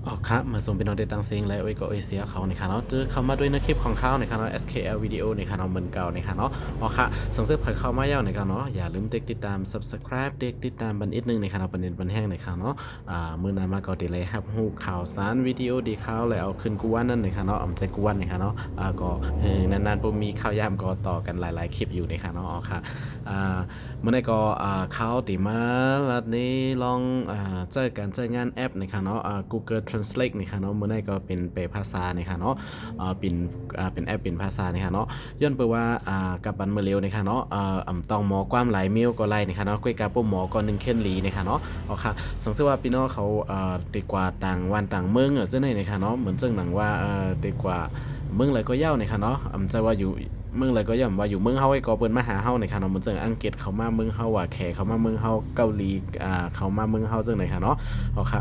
อ๋อครับมาส่งเป็นเอาเดตังเซิงและโอ้ยก็โอ้ยเสียเขาในค่ะเนาะเจอเข้ามาด้วยในคลิปของเขาในค่ะเนาะ SKL วิดีโอในค่ะเนาะเหมือนเก่าในค่ะเนาะอ๋อค่ะส่งเสื้อเผยเข้ามาเย้าในค่ะเนาะอย่าลืมติดตาม Subscribe ติดตามบันอีกนึงในค่ะเนาะประเด็นบันแห้งในค่ะเนาะมื้อหน้ามาก็ได้เลยครับฮู้ข่าวสารวิดีโอดีข่าวแล้วเอาขึ้นกูวันนั่นในค่ะเนาะอำใจกูวันในค่ะเนาะก็นานๆบ่มีข่าวยามก็ต่อกันหลายๆคลิปอยู่ในค่ะเนาะอ๋อค่ะเมื่อใดก็เขาติมาลัดนี้ลองเจองานแอปในค่ะเนาะGoogle Translate ในค่ะเนาะเมื่อใดก็เป็นแปลภาษาในค่ะเนาะเป็นแอปเป็นภาษาในค่ะเนาะย้อนไปว่ากับบันเมื่อเร็วในค่ะเนาะต้องหมอความหลายเมลก็ไล่ในค่ะเนาะก้อยกาปุ่มหมอก็1เข็นหลีในค่ะเนาะอ๋อค่ะสงสัยว่าพี่น้องเขาดีกว่าต่างวันต่างเมืองเจ้าในค่ะเนาะเหมือนเจ้าหนังว่าดีกว่าเมืองอะไรก็เย้าในค่ะเนาะใจว่าอยู่เมืองอะไรก็ย่อมว่าอยู่เมืองเฮาไอ้ก็เปิ้นมาหาเฮาในค่ะเนาะเหมือนจังอังกฤษเขามาเมืองเฮาว่าแขกเขามาเมืองเฮาเกาหลีเขามาเมืองเฮาจังได๋ค่ะเนาะอ๋อค่ะ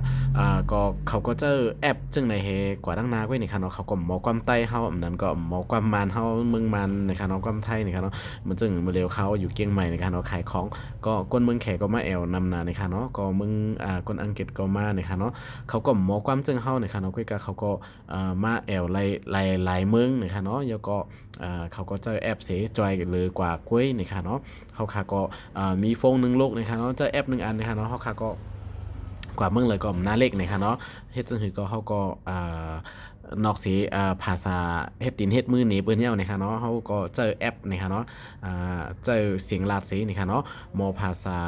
ก็เขาก็เจอแอปจังได๋เฮกว่าดังนาไว้นี่ค่ะเนาะเขาก็หมอความใต้เฮาอันนั้นก็หมอความมานเฮาเมืองมันในค่ะเนาะความไทยนี่ค่ะเนาะเหมือนจังมื้อเร็วเขาอยู่เกียงใหม่ในค่ะเนาะขายของก็คนเมืองแขกก็มาแอวนำหน้าในค่ะเนาะก็เมืองคนอังกฤษก็มาในค่ะเนาะเขาก็หมอความจังเฮาในค่ะเนาะก็เขาก็มาแอวหลายเมืองในค่ะเนาะแล้วก็เขาก็เจอแอปเสจอยหรือกว่ากล้วยนี่ค่ะเนาะเขาค่ะก็มีโฟงหนึ่งโลกนะคะเนาะเจอแอปหนึ่งอันนะคะเนาะเขาค่ะก็กว่าเมืองเลยก็หน้าเล็กนะคะเนาะเฮ็ดจังหือก็เขาก็นอกสีภาษาเฮ็ดตีนเฮ็ดมือหนีเปิ้นเหี่ยวนะคะเนาะเขาก็เจอแอปนะคะเนาะเจอเสียงลาดสีนี่ค่ะเนาะมอภาษา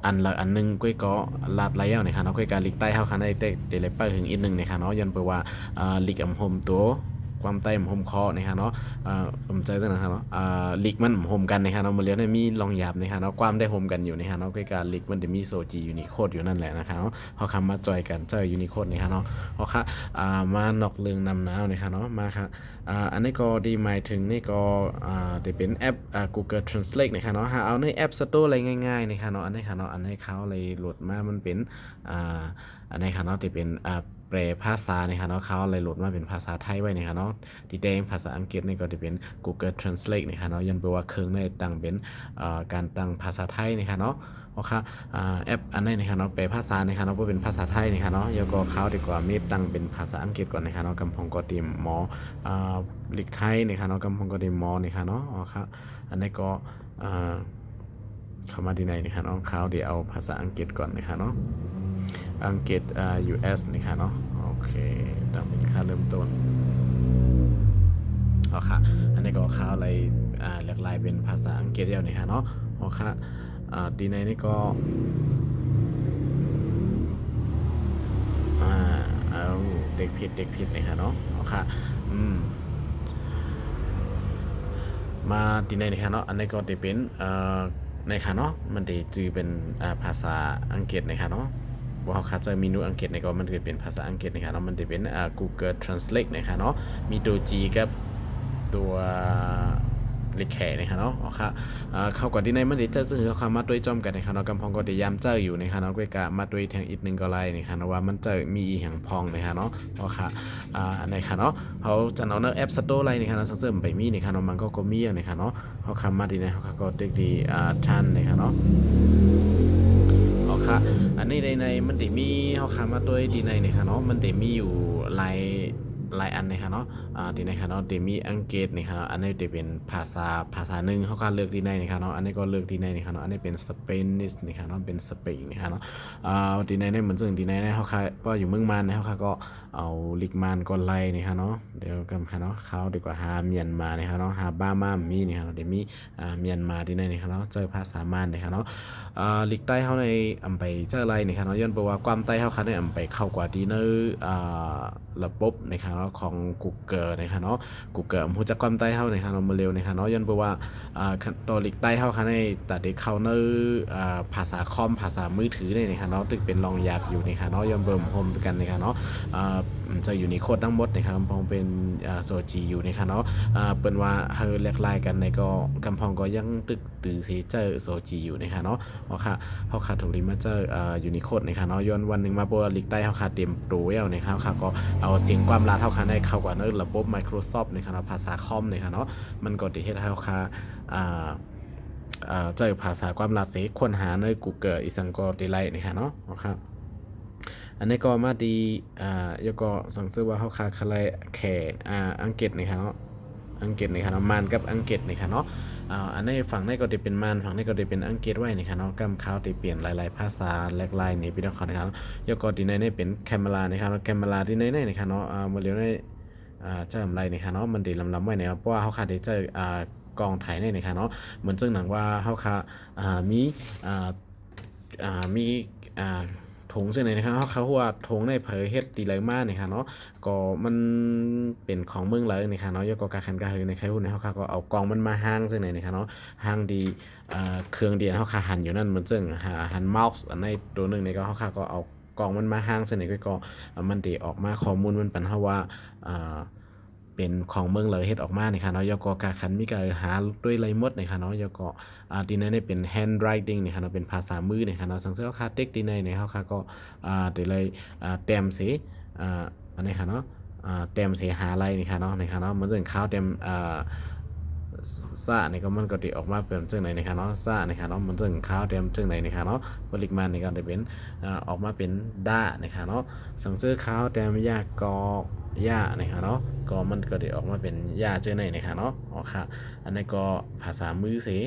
อันละอันหนึงก้อยก็ลาดไล่เอานะคะเนาะก้อยการลิกใต้เฮาคันได้เดลิเปอร์ถึงอีกนึงนะคะเนาะยันเปว่าลิกอำหมตัวความใต้หมคอนะคะเนาะผมใจจังนะครับเนาะลิกมันโฮมกันนะครับเนาะมื้อเลียวได้มีลองหยาบนะครับเนาะความได้โฮมกันอยู่นะครับเนาะก้อยการลิกมันจะมีโซจียูนิโคดอยู่นั่นแหละนะครับเนาะเฮาคำมาจอยกันเจอยูนิโคดนะครับเนาะเฮาค่ะมานอกเรื่องนำหนาวนะครับเนาะมาค่ะอันนี้ก็ดีหมายถึงนี่ก็จะเป็นแอปGoogle Translate นะครับเนาะหาเอาในแอป Store อะไรง่ายๆนะครับเนาะอันนี้ค่ะเนาะอันนี้เขาเลยโหลดมามันเป็นอ่าอันนี้ค่ะเนาะที่เป็นแปลภาษานะครับเนาะเขาเลยโหลดมาเป็นภาษาไทยไว้นะครับเนาะที่แดงภาษาอังกฤษนี่ก็จะเป็น Google Translate นะครับเนาะยันแปลว่าเครื่องในตั้งเป็นการตั้งภาษาไทยนะครับเนาะโอเคแอปอันนี้นะครับเนาะแปลภาษานะครับเนาะเพื่อเป็นภาษาไทยนะครับเนาะแล้วก็เขาดีกว่าเมฟตั้งเป็นภาษาอังกฤษก่อนนะครับเนาะกำพองก็เตรียมหมอลิกไทยนะครับเนาะกำพองก็เตรียมหมอนะครับเนาะโอเคอันนี้ก็เข้ามาที่ไหนนะครับเนาะเขาเดี๋ยวเอาภาษาอังกฤษก่อนนะครับเนาะอังกฤษUS นะครับเนาะโอเคตั้งเป็นค่าเริ่มต้นโอเคอันนี้ก็เขาอะไรหลากหลายเป็นภาษาอังกฤษเดียวนะครับเนาะโอเคทีในนี่ก็เอาเด็กผิดนะครับเนาะโอเคมาทีในนะครับเนาะอันนี้ก็จะเป็นในค่ะเนาะมันจะจือเป็นภาษาอังกฤษนะครับเนาะว่าเขาคัดเจอเมนูอังกฤษในก็มันจะเป็นภาษาอังกฤษนะครับเนาะมันจะเป็นGoogle Translate นะครับเนาะมีตัว G กับตัวลิกแขนะครับเนาะอ๋อค่ะเข้าก่อนที่ในมันจะเจอความมาด้วยจอมกันนะครับเนาะกำพองก็จะย้ำเจออยู่นะครับเนาะก็กะมาด้วยแทงอีกหนึ่งก็ไล่นะครับเนาะว่ามันจะมีอีหยังพองนะครับเนาะอ๋อค่ะอันไหนค่ะเนาะเขาจะเอาเนื้อแอปสโตร์ไล่นะครับเนาะเสริมไปมีนะครับเนาะมันก็มีนะครับเนาะเขาคำมาดีนะเขาก็เด็กดีทันนะครับเนาะอ๋อค่ะอันนี้ในมันจะมีเขาคำมาด้วยดีในนะครับเนาะมันจะมีอยู่หลายอันนะครับเนาะดีนะครับเนาะจะมีอังกฤษนะครับอันนี้จะเป็นภาษาหนึ่งเขาก็เลือกดีในนะครับเนาะอันนี้ก็เลือกดีในนะครับเนาะอันนี้เป็นสเปนิชนะครับเนาะเป็นสเปนนะครับเนาะดีในเหมือนซึ่งดีในเขาค่ะก็อยู่เมืองมันนะเขาค่ะก็เอาลิกมานก็ไล่นะครับเนาะเดี๋ยวกันค่ะเนาะเขาดีกว่าหาเมียนมานะครับเนาะหาบ้ามามีนะครับเดี๋ยวมีเมียนมาดีในนะครับเนาะเจอภาษามานนะครับเนาะลิกใต้เขาในอำไปเจออะไรนะครับเนาะย้อนไปว่าความใต้เขาค่ะในอำไปเข้ากว่าดีในระบบนะครับเนาะของ Google นะครับเนาะ Google ผู้จักความใต้เฮานะครับเนาะมาเร็วนะครับเนาะย้อนไปว่าตัวลิกใต้เฮาค่ะในแต่เด็กเขาในภาษาคอมภาษามือถือเนี่ยนะครับเนาะตึกเป็นรองยากอยู่นะครับเนาะย้อนเบิ่มโฮมกันนะครับเนาะจะอยู่ในโคดทั้งหมดนะครับกำพองเป็นโซจีอยู่นะครับเนาะเปิ้นว่าเฮาแลกลายกันในก็กำพองก็ยังตึกตือสิเจอโซจีอยู่นะครับเนาะเพราะค่ะเฮาขาดถูกริมาเจออยู่ในโคดนะครับเนาะย้อนวันนึงมาบ่ลิกใต้เฮาขาดเตรียมโปรแล้วนะครับค่ะก็เอาเสียงความลาเฮาขาได้เข้ากว่าในระบบ Microsoft นะครับเนาะภาษาคอมนะครับเนาะมันก็สิเฮ็ดให้เฮาขาเจอภาษาความลาสิค้นหาใน Google อีสังก็ได้ไล่นะครับเนาะครับ อันนี้ก็มาดียก็สังเกตว่าเขาคาคลายแขอังกฤษนะครับเนาะอังกฤษนะครับเนาะมานกับอังกฤษนะครับเนาะอันนี้ฝั่งนี้ก็จะเป็นมานฝั่งนี้ก็จะเป็นอังกฤษไว้นะครับเนาะกำเขาจะเปลี่ยนหลายๆภาษาหลากหลายในพี่น้องนะครับยก็ที่ในนี่เป็นแคมเมรานะครับแคมเมราที่ในนี่นะครับเนาะเมื่อเร็วนี้เจ้าอะไรนะครับเนาะมันดีลำไว้เนี่ยเพราะว่าเขาคาได้เจอกองถ่ายในนะครับเนาะเหมือนจึงหนังว่าเขาคามีมีถงเช่นไหนนะครับเขาว่าถงในเผยเฮ็ดดีเลยมากนะครับเนาะก็มันเป็นของเมืองเลยนะครับเนาะยกกการขันกาเฮในใครพูดในเขาก็เอากองมันมาห้างเช่นไหนนะครับเนาะห้างดีเครื่องเดียนเขาหันอยู่นั่นมันซึ่งหันเมาส์ในตัวหนึ่งในเขาก็เอากองมันมาห้างเช่นไหนก็มันดีออกมาข้อมูลมันปัญหาว่าเป็นของเมืองเลยเฮ็ดออกมาในค่ะเนาะยกกาขันมีการหาด้วยลายมดในค่ะเนาะยกดีในนี่เป็น handwriting ในค่ะเนาะเป็นภาษามือในค่ะเนาะสังเกตว่าค่าเต็กดีในเนี่ยเขาก็ได้เลยเต็มสีอันนี้ค่ะเนาะเต็มสีหาอะไรในค่ะเนาะในค่ะเนาะมันจะข้าวเต็มซ่าเนี่ยก็มันก็ติออกมาเป็นจังไหนนะครับเนาะซ่านะครับเนาะมันจึงข้าวเตรียมจังไหนนะครับเนาะปริมาณในการได้เป็นออกมาเป็นด้านะครับเนาะสังเกตข้าวเตรียมยากอย่านะครับเนาะก็มันก็ได้ออกมาเป็นย่าจังไหนนะครับเนาะอ๋อค่ะอันนี้ก็ภาษามือเสีย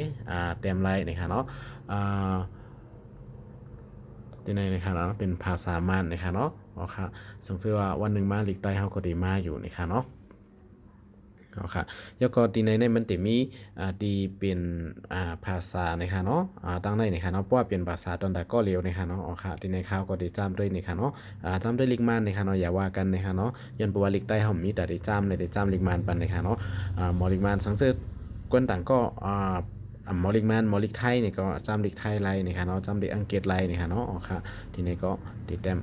เตรียมไรนะครับเนาะที่ไหนนะครับเนาะเป็นภาษามันนะครับเนาะอ๋อค่ะสังเกตว่าวันหนึ่งมาหลีกใต้เขาก็ได้มาอยู่นะครับเนาะเอาค่ะแล้วก็ที่ในมันจะมีที่เป็นภาษานะคะเนาะตั้งในนะคะเนาะเพราะว่าเป็นภาษาตอนใดก็เร็วนะคะเนาะเอาค่ะที่ในข่าวก็ได้จำด้วยนะคะเนาะจำด้วยลิกมันนะคะเนาะอย่าว่ากันนะคะเนาะยันปัวลิกได้เขามีแต่ได้จำเลยได้จำลิกมันปันนะคะเนาะหมอลิกมันสังเกตกวนต่างก็หมอลิกมันหมอลิกไทยเนี่ยก็จำลิกไทยไรนะคะเนาะจำลิกอังกฤษไรนะคะเนาะเอาค่ะที่ในก็ติดแต้ม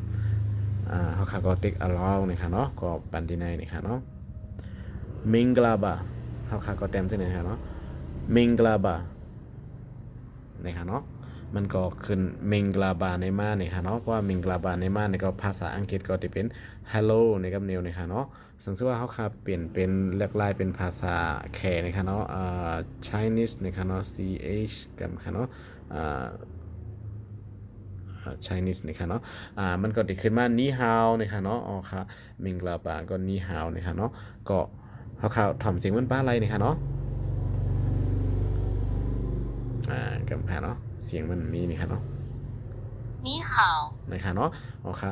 เขาค่ะก็ติ๊กอลาวนะคะเนาะก็ปันที่ในนะคะเนาะมิงกลาบาเขาก็เต็มที่ไหนครับเนาะมิงกลาบานะครับเนาะมันก็ขึ้นมิงกลาบาในมาเนี่ยค่ะเนาะเพราะว่ามิงกลาบาในมาเนี่ยก็ภาษาอังกฤษก็จะเป็น hello นะครับเนวเนี่ยค่ะเนาะสังเกตว่าเขาค่ะเปลี่ยนเป็นเลือกลายเป็นภาษาแขกนะครับเนาะChinese นะครับเนาะ ch กับค่ะเนาะChinese นะครับเนาะมันก็ติดขึ้นมานี่ฮาวนะครับเนาะอ๋อค่ะมิงกลาบาก็นี่ฮาวนะครับเนาะก็ข่าวถ่อมเสียงมันป้าอะไรนี่ค่ะเนาะกับค่ะเนาะเสียงมันมีนี่ค่ะเนาะ你好นะคะเนาะอ๋อค่ะ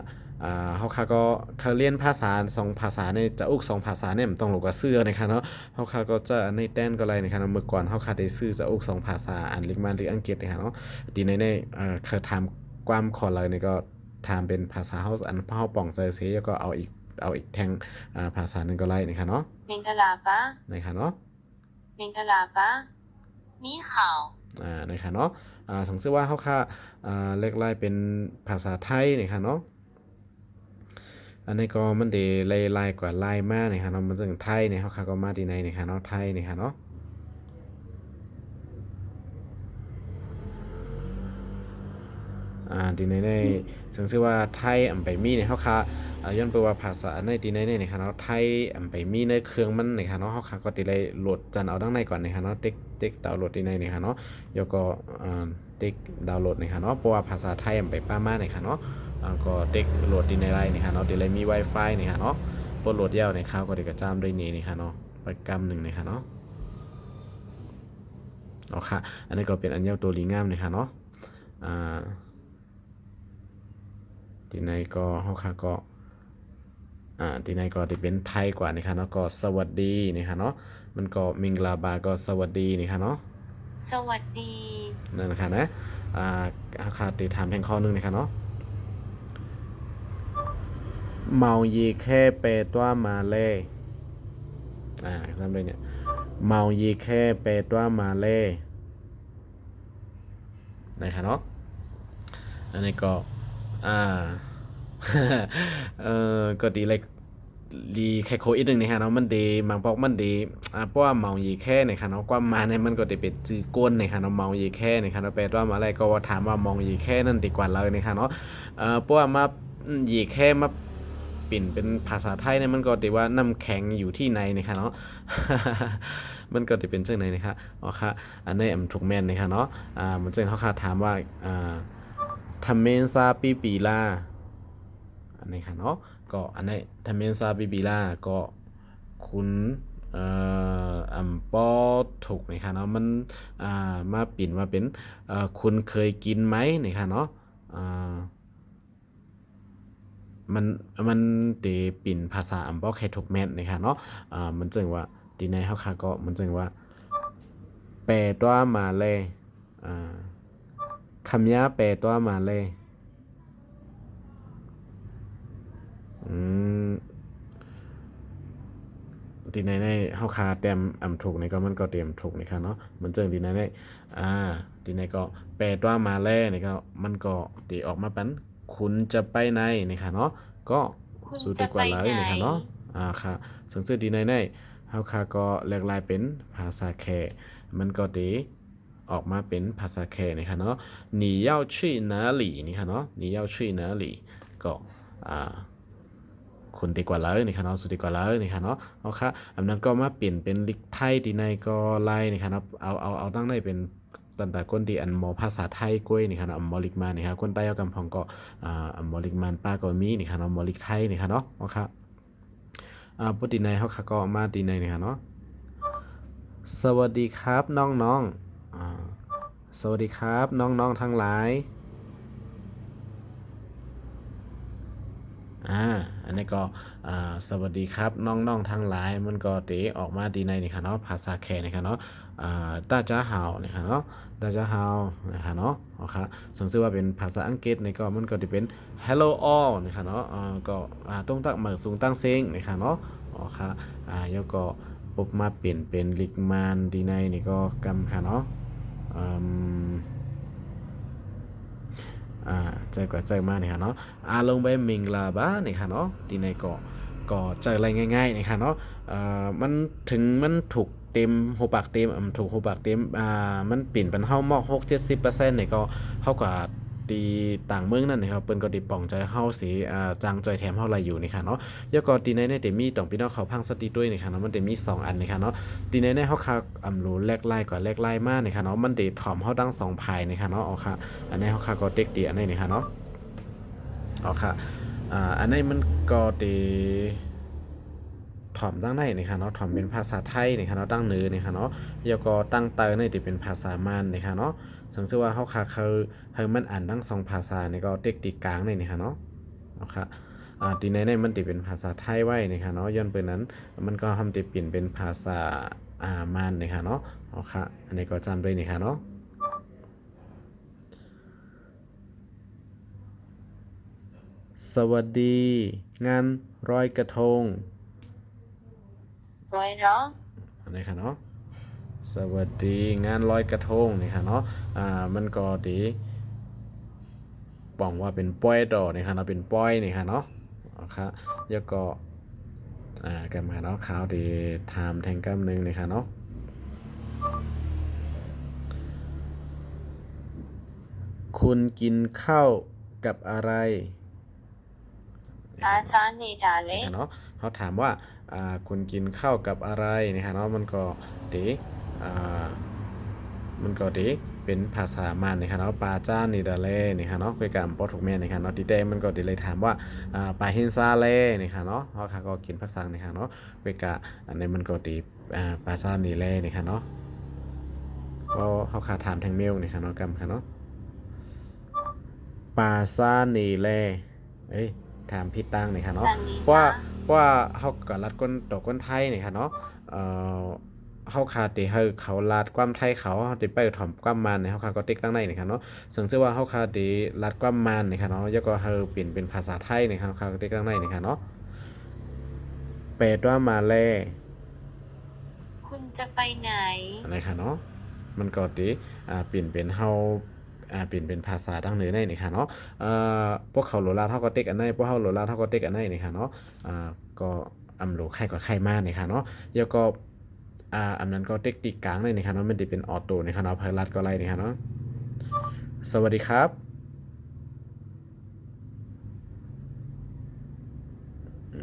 เขาค่ะก็เขาเรียนภาษา2ภาษาในจะอุก2ภาษาเนี่ยมันต้องหลกว่าเสื้อนะคะเนาะเขาค่ะก็จะในแต้นก็อะไรนะคะเมื่อก่อนเขาค่ะได้ซื้อจะอุก2ภาษาอันลิกมันลิกอังกฤษนะคะเนาะดีในเขาทำความขอเลยนี่ก็ทำเป็นภาษาเฮาอันเฮาป่องเซอร์เซแล้วก็เอาอีกแทงภาษาหนึ่งก็ไล่นะคะเนาะ明个喇叭นะคะเนาะ明个喇叭你好นะคะเนาะสังเกตว่าเขาค่ะเลขไล่เป็นภาษาไทยนะคะเนาะอันนี้ก็มันเดไล่กว่าไล่มากนะคะเนาะมันถึงไทยเนี่ยเขาค่ะก็มาดีในนะคะเนาะไทยนะคะเนาะดีในสังเกตว่าไทยอันไปมีเนี่ยเขาค่ะย้อนไปว่าภาษาในดีในนะคะเนาะไทยอันไปมีในเครื่องมันนะคะเนาะเขาค่ะก็ดีเลยโหลดจันเอาดังในก่อนนะคะเนาะเต็กดาวน์โหลดดีในนะคะเนาะแล้วก็เต็กดาวน์โหลดนะคะเนาะเพราะว่าภาษาไทยอันไปป้ามานะคะเนาะก็เต็กโหลดดีในไรนะคะเนาะดีเลยมี Wi-Fi นะคะเนาะปลดโหลดยาวในข่าวก็ได้กระจามด้วยนี้นะคะเนาะไปกำหนึ่งนะคะเนาะเอาค่ะอันนี้ก็เป็นอันยาวตัวลีงามนะคะเนาะที่ในก็เขาค่ะก็ที่ในก็จะเป็นไทยกว่านะคะเนาะก็สวัสดีนะคะเนาะมันก็มิงลาบาก็สวัสดีนะคะเนาะสวัสดีนั่นนะคะนะค่ะติดถามแห่งข้อนึงนะคะเนาะเมายีแค่เปตัวมาเล่ทำเลยเนี่ยเมายีแค่เปตัวมาเล่นะคะเนาะอันนี้ก็ก็ดีเลยดีแค่โคอีกหนึ่งนะครับเนาะมันดีบางปอกมันดีเพราะว่าเมายีแค่นะครับเนาะความมาเนี่ยมันก็จะเป็นจื้อก้นนะครับเนาะเมายีแค่นะครับเนาะแปลว่าอะไรก็ว่าถามว่ามองยีแค่นั่นดีกว่าเลยนะครับเนาะเพราะว่ามายีแค่มาปิ่นเป็นภาษาไทยเนี่ยมันก็ถือว่าน้ำแข็งอยู่ที่ในนะครับเนาะมันก็จะเป็นเช่นไหนนะครับอ๋อค่ะอันนี้ถูกแม่นนะครับเนาะมันจึงเขาถามว่าทำเมนซาปีปีลา อันนี้ค่ะเนาะก็อันนี้ทำเมนซาบิบิล่าก็คุณอัมปอถูกนะคะเนาะมันมาปิ่นว่าเป็นคุณเคยกินไหมนะคะเนาะอ่ามันมันตีปิ่นภาษาอัมปอแค่ถูกแมทนะคะเนาะมันจึงว่าตีในเฮาค่ะก็มันจึงว่าแปลตัวมาเลยอ่าคำนี้แปลตัวมาเลยอืม ทีในเฮาคาเต็มถูกในก็มันก็เตรียมถูกนะครับเนาะมันเจิงทีในอ่าทีในก็แปลว่ามาแลนี่ก็มันก็ตีออกมาเป็นคุณจะไปไหนนะครับเนาะก็คุณสุดดีจะไปกว่าเลยไหนนะครับเนาะค่ะซึ่งทีในเฮาคาก็เรียกลายเป็นภาษาแขกมันก็ตีออกมาเป็นภาษาแขกนะครับเนาะ你要去哪里นี่ครับเนาะ你要去哪里ก็คุณดีกว่าเลยนี่ค่ะเนาะสุดดีกว่าเลยนี่ค่ะเนาะเอาค่ะอันนั้นก็มาเปลี่ยนเป็นลิกไทยดีในก็ไล่นี่ค่ะเนาะเอาตั้งได้เป็นตั้งแต่คนที่อันมอภาษาไทยกล้วยนี่ค่ะเนาะอัมมอลิกมานี่ค่ะคนใต้เอากำพองก็อัมมอลิกมันป้าก็มีนี่ค่ะเนาะมอลิกไทยนี่ค่ะเนาะเอาค่ะปกติในเขาค่ะก็มาดีในนี่ค่ะเนาะสวัสดีครับน้องๆสวัสดีครับน้องๆทั้งหลาย อันนี้ก็สวัสดีครับน้องๆทั้งหลายมันก็ตีออกมาดีในนี่ค่ะเนาะภาษาแขกนี่ค่ะเนาะตาจ้าฮาวนี่ค่ะเนาะตาจ้าฮาวนี่ค่ะเนาะโอเคส่วนซึ่งว่าเป็นภาษาอังกฤษนี่ก็มันก็จะเป็น hello all นี่ค่ะเนาะก็ต้องตั้งหมายสูงตั้งเซ็งนี่ค่ะเนาะโอเคแล้วก็ปุ๊บมาเปลี่ยนเป็นลิกมานดีในนี่ก็กำค่ะเนาะอืม ใจกว่าใจมากนี่ค่ะเนาะลงไปมิงลาบ้านี่ค่ะเนาะที่ในก็ใจอะไรง่ายๆนี่ค่ะเนาะมันถึงมันถูกเต็มหูปากเต็มถูกหูปากเต็มมันปิ่นเป็นเฮามอก60-70%นี่ก็เท่ากับตีต่างเมืองนั่นนะครับเปิ้นก็ติป่องใจเฮาสิจางจอยแถมเฮาไรอยู่นี่ค่ะเนาะแล้วก็ตีในเตมีต้องพี่น้องเขาพังสติด้วยนี่ค่ะเนาะมันเตมี2อันนี่ค่ะเนาะตีในเฮาค่ะรู้แลกไล่ก่อนแลกไล่มากนี่ค่ะเนาะมันเตถ่อมเฮาดัง2ภายนี่ค่ะเนาะเอาค่ะอันนี้เฮาค่ะก็เต็กตีอันนี้นี่ค่ะเนาะเอาค่ะอันนี้มันก็เตถ่อมตั้งได้นี่ค่ะเนาะถ่อมเป็นภาษาไทยนี่ค่ะเนาะตั้งเนื้อนี่ค่ะเนาะแล้วก็ตั้งเตอนี่ที่เป็นภาษามานนี่ค่ะเนาะสังเกตว่าเฮาค่ะคือมันอ่านทั้ง2ภาษานี่ก็เต็กติกลางนี่ค่ะเนาะเอาค่ะตีในมันติเป็นภาษาไทยไว้นี่ค่ะเนาะย้อนไปนั้นมันก็ทำติเปลี่ยนเป็นภาษามานนี่ค่ะเนาะเอาค่ะอันนี้ก็จำได้นี่ค่ะเนาะสวัสดีงานลอยกระทงร้อยเนาะอันนี้ค่ะเนาะสวัสดีงานลอยกระทงนี่ค่ะเนาะมันก็ดีบอกว่าเป็นป้อยดอกนี่ค่ะเนาะเป็นป้อยนี่ค่ะเนาะเอาค่ะแล้วก็กันมาเนาะข่าวดีไทม์แทงกำนึงนี่ค่ะเนาะคุณกินข้าวกับอะไรอาซาเนดาเล นี่ค่ะเนาะเขาถามว่าคุณกินข้าวกับอะไรนี่ค่ะเนาะมันก็ดีอ่ามันก็ดีเป็นภาษามานนี่ค่ะเนาะปาจ้านี่ดาเล่นี่ค่ะเนาะคุยกันปอถูกแม่นี่ค่ะเนาะทีเดมันก็ดีเลยถามว่าปาฮินซาเล่นี่ค่ะเนาะเขาค่ะก็กินภาษานี่ค่ะเนาะคุยกะอันนี้มันก็ดีปาซานี่เล่นี่ค่ะเนาะก็เขาค่ะถามทางเมลนี่ค่ะเนาะกันค่ะเนาะปาซานี่เล่เอ้ยถามพี่ตั้งนี่ค่ะเนาะซันนี่เพราะว่านะเขาก็รัดก้นตกก้นไทยนี่ค่ะเนาะเอ่อเขาคาติเฮาเขาลาดความไทยเขาติไปถ่อมความมันในเขาคาก็ติ๊กตั้งในนี่ค่ะเนาะซึ่งชื่อว่าเขาคาติลาดความมันนี่ค่ะเนาะแล้วก็เฮาเปลี่ยนเป็นภาษาไทยนี่ค่ะเขาคาก็ติ๊กตั้งในนี่ค่ะเนาะแปลว่ามาแลคุณจะไปไหนอะไรค่ะเนาะมันก็ติเปลี่ยนเป็นเฮาเปลี่ยนเป็นภาษาทางเหนือได้นี่ค่ะเนาะพวกเขาโหลลาเท่าก็ติ๊กอันไหนพวกเขาโหลลาเท่าก็ติ๊กอันไหนนี่ค่ะเนาะก็อำโหลไข่กว่าไข่มากนี่ค่ะเนาะแล้วก็อันนั้นก็เทคนิคกลางเลยนะครับเนาะมันจะเป็นออโต้นะครับเนาะไพลัสก็ไล่นะครับเนาะสวัสดีครับ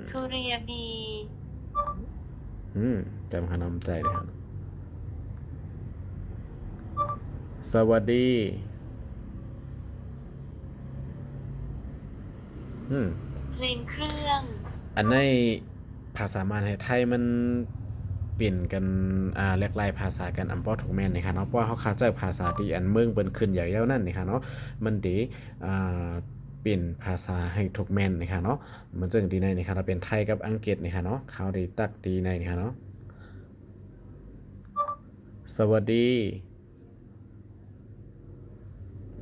สุริยบีจำคำนำใจเลยครับสวัสดี เพลงเครื่อง อันในภาษามารไทยมันเปลี่ยนกันแลกหลายภาษากันอำป้อถูกแม่นนี่ค่ะเนาะเพราะว่าเขาเข้าใจภาษาที่อันเมืองเปิ้นขึ้นอย่างยาวนั่นนี่ค่ะเนาะมันดีอ่าเปลี่ยนภาษาให้ถูกแม่นนี่ค่ะเนาะมันจึงดีในนี่ค่ะเราเป็นไทยกับอังกฤษนี่ค่ะเนาะเขาดีตักดีในนี่ค่ะเนาะสวัสดี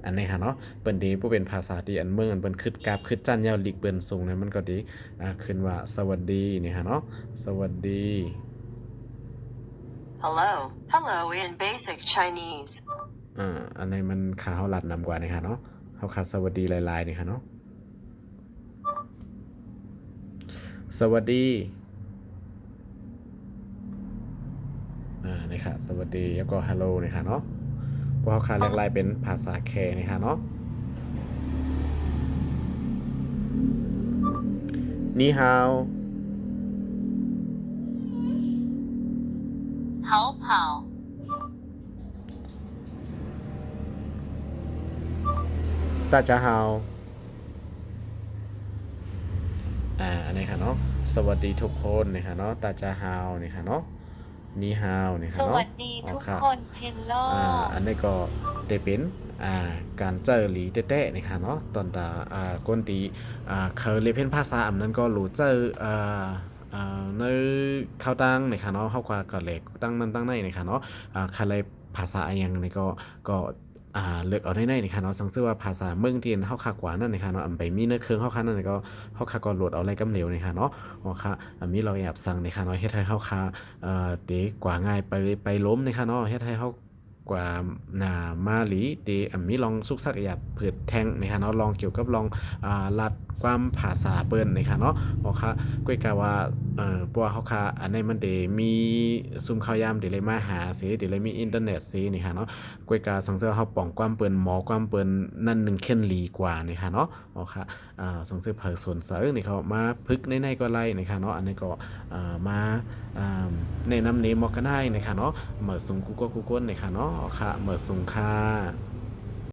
อันนี้ค่ะเนาะเปิ้นดีผู้เป็นภาษาที่อันเมืองอันเปิ้นคึดกราบคึดจั่นยาวลีกเปิ้นสูงเนี่ยมันก็ดีขึ้นว่าสวัสดีนี่ค่ะเนาะสวัสดี Hello. Hello in basic Chinese. อันนี้มันขาเขาหลัดนำกว่านี่ค่ะเนาะเขาขาสวัสดีหลายๆนี่ค่ะเนาะสวัสดีนี่ค่ะสวัสดีแล้วก็ฮัลโหลนี่ค่ะเนาะพวกเขาขาหลายๆเป็นภาษาแคนี่ค่ะเนาะนี่ฮาว逃跑大家好อันนี้ค่ะเนาะสวัสดีทุกคนนี่ค่ะเนาะตาจาฮาวนี่ค่ะเนาะนี่ฮาวนี่ ส ค่ะเนาะ วัสดีทุก ค่ะ คนเพนโล อันนี้ก็ได้เป็นการเจอหลีแต้ๆนี่ค่ะเนาะตอนตาคนตีเคยเรียนภาษาอันนั้นก็รู้เจอในเข้าตั้งนี่ค่ะเนาะเข้ากว่าก็เลยตั้งนั้นตั้งในนี่ค่ะเนาะใครเลยภาษาอะไรอย่างนี่ก็เลือกเอาได้นี่ค่ะเนาะสังเกตว่าภาษาเมืองที่เข้าคักกว่านั่นนี่ค่ะเนาะไปมีเนื้อเครื่องเข้าคักนั่นนี่ก็เข้าคักก็โหลดเอาอะไรกำเหลวนี่ค่ะเนาะอ๋อค่ะมีเราแอบสั่งนี่ค่ะเนาะเฮ็ดให้เข้าคาเด็กกว่าง่ายไปล้มนี่ค่ะเนาะเฮ็ดให้เข้ากว่ามาหลีตีมีลองซุกซักอยากเผิดแทงนะคะเนาะลองเกี่ยวกับลองลัดความภาษาเปิ้นนะคะเนาะเพราะค่ะก้อยกะว่าปัวเขาค่ะอันนี้มันเดมีซุมข่าวยามเดเลยมาหาสิเดเลยมีอินเทอร์เน็ตสินี่ค่ะเนาะก้อยกะสังเกตเขาป้องความเปิ้นหมอความเปิ้นนั่นหนึ่งเข็นหลีกว่านี่ค่ะเนาะอ๋อค่ะสังเกตเผยส่วนเสริมนี่เขามาพึกในก็ไล่นะคะเนาะอันนี้ก็มาในน้ำเนมก็ได้นะคะเนาะเหมือสูงกูก็กูก้นนะคะเนาะค่ะเหมือสูงค่ะ